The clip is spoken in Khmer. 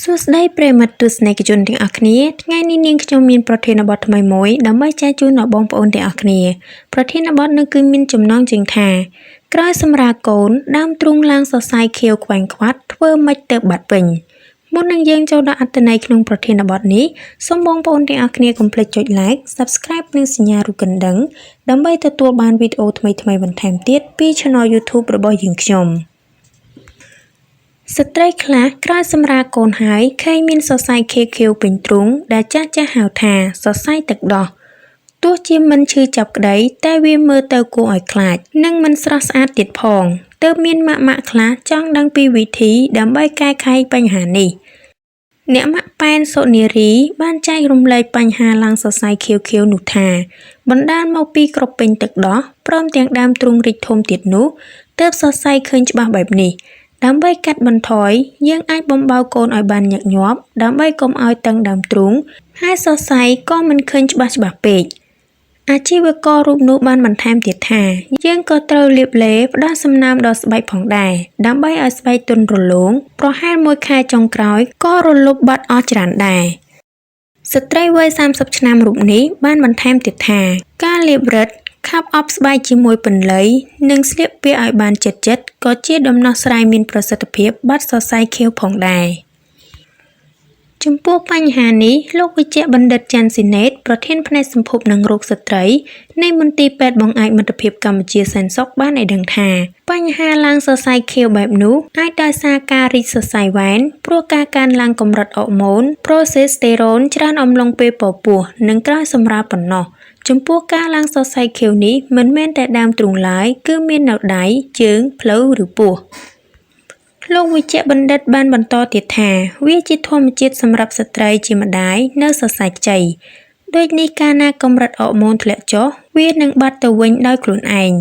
សួស្តីប្រិយមិត្តទស្សនិកជនទាំងអស់គ្នាថ្ងៃនេះនាងខ្ញុំមានប្រធានបទថ្មីមួយដើម្បីចែកជូនដល់បងប្អូនទាំងអស់គ្នាប្រធានបទនោះគឺមានចំណងជើងថាក្រោយសម្រាលកូនដើមទ្រូងឡើងសរសៃខៀវខ្វាញ់ខ្វាត់ធ្វើម៉េចទៅបាត់វិញមុននឹងយើងចូលដល់អត្ថន័យក្នុងប្រធានបទនេះសូមបងប្អូនទាំងអស់គ្នាកុំភ្លេចចុច Like Subscribe និងសញ្ញារូបកណ្ដឹងដើម្បីទទួលបានវីដេអូថ្មីៗបន្ថែមទៀតពី Channel YouTube របស់យើងខ្ញុំស្ត្រីខ្លះក្រោយសម្រាលកូនហើយឃើញមានសរសៃខៀវពេញទ្រូងដែលចាស់ហៅថាសរសៃទឹកដោះទោះជាមិនឈឺចាប់ក្តីតែវាមើលទៅគួរឲ្យខ្លាចនិងមិនស្រស់ស្អាតទៀតផងទើបមានម៉ាក់ខ្លះចង់ដឹងពីវិធីដើម្បីកែខៃបញ្ហានេះអ្នកម៉ាក់ប៉ែនសុនារីបានចែករំលែកបញ្ហាឡើងសរសៃខៀវនោះថាបណ្ដាលមកពីក្រពេញទឹកដោះព្រមទាំងដើមទ្រូងរីកធំទៀតនោះទើបសរសៃឃើញច្បាស់បែបនេះដើម្បីកាត់បន្ថយយើងអាចបំបៅកូនឲ្យបានញឹកញាប់ដើម្បីកុំឲ្យតឹងដើមទ្រូងហើយសរសៃក៏មិនឃើញច្បាស់ពេកអាជីវកររូបនោះបានបន្ថែមទៀតថាយើងក៏ត្រូវលាបឡេផ្ដល់សំណើមដល់ស្បែកផងដែរដើម្បីឲ្យស្បែកទន់រលោងប្រហែល1ខែចុងក្រោយក៏រលុបបាត់អស់ច្រើនដែរស្ត្រីវ័យ30ឆ្នាំរូបនេះបានបន្ថែមទៀតថាការលាបរឹតខាប់អបស្បែកជាមួយពន្លៃនិងស្លៀកពាក់ឲ្យបានជិតក៏ជាដំណោះស្រាយមានប្រសិទ្ធភាពបាត់សរសៃខៀវផងដែរចំពោះបញ្ហានេះលោកវិជ្ជបណ្ឌិតច័ន្ទស៊ីណេតប្រធានផ្នែកសម្ភពនិងរោគស្ត្រីនៃមន្ទីរពេទ្យបង្អែកមិត្តភាពកម្ពុជាសែនសុខបានឲ្យដឹងថាបញ្ហាឡើងសរសៃខៀវបែបនោះអាចដោយសារការរីកសរសៃវ៉ែនព្រោះការកើនឡើងកម្រិតអរម៉ូនប្រូសេស្តេរ៉ូនច្រើនអំឡុងពេលពពោះនិងក្រោយសម្រាលប៉ុណ្ណោះចំពោះការឡើងសរសៃខៀវនេះមិនមែនតែដើមទ្រូងឡើយគឺមាននៅដៃជើងភ្លៅឬពោះលោកវិជ្ជបណ្ឌិតបានបន្តទៀតថាវាជាធម្មជាតិសម្រាប់ស្ត្រីជាម្ដាយនៅសរសៃខ្ចីដូចនេះកាលណាកម្រិតអរម៉ូនធ្លាក់ចុះវានឹងបាត់ទៅវិញដោយខ្លួនឯង